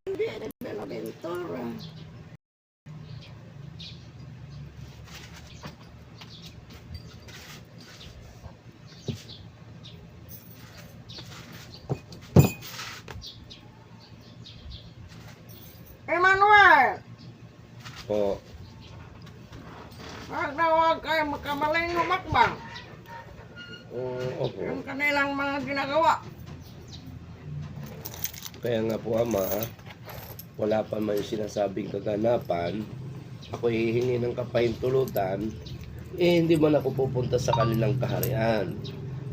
Hindi, nagdalabentura. Emmanuel! Po. Magdawag kayo magkamaling lumakbang. Opo. Yung kanilang mga ginagawa. Kaya nga po, Ama, wala pa man yung sinasabing kaganapan, ako hihingi ng kapahintulutan, hindi man ako pupunta sa kanilang kaharian.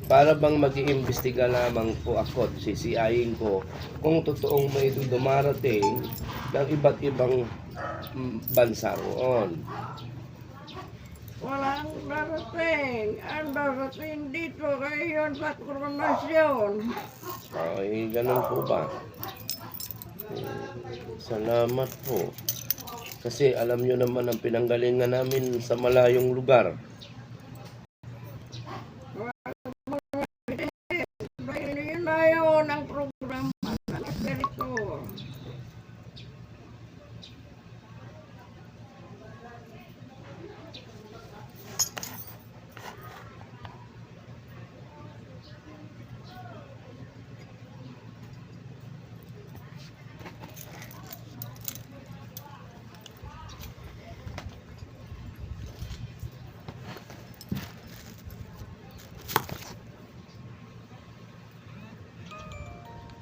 Para bang mag-iimbestiga lamang po ako, sisiyahin ko kung totoong may dumarating ng iba't ibang bansa roon. Walang darating. Ang darating dito ngayon sa koronasyon. Ay, ganun po ba? Salamat po. Kasi alam nyo naman ang pinanggalingan namin sa malayong lugar. Dahil yun na yun ang programa ng Espiritu.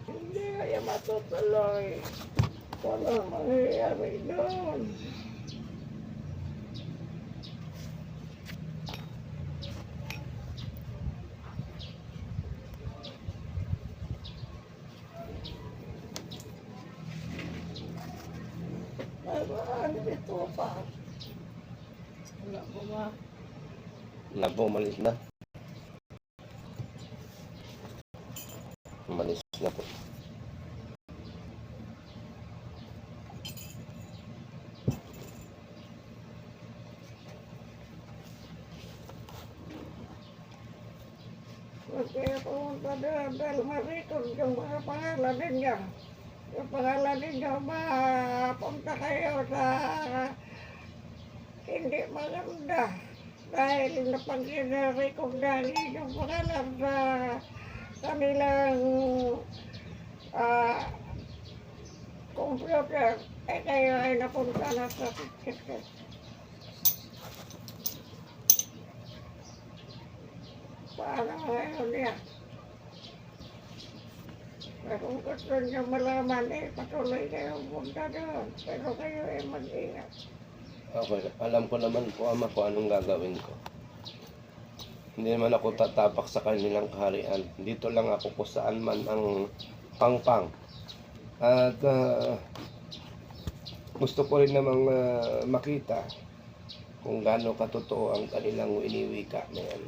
Hindi kaya matutuloy. Walang mangyayari doon. Ano ito pa? Wala po ba? Wala po, umalis na. Umalis na po. Kaya pumunta doon dahil marikon yung mga pangalan ninyo. Yung pangalan ninyo, mapunta kayo sa hindi maganda. Dahil napag-record dahil yung pangalan sa kanilang computer. Eh kayo ay napunta na sa ticket. Paano ngayon niya? Kung gusto niyo malaman, patuloy kayo punta doon. Pero kayo mag-ingat. Okay, alam ko naman po, Ama, kung anong gagawin ko. Hindi naman ako tatapak sa kanilang kaharian. Dito lang ako kung saan man ang pangpang. At gusto ko rin namang makita kung gaano katotoo ang kanilang iniwika na yan.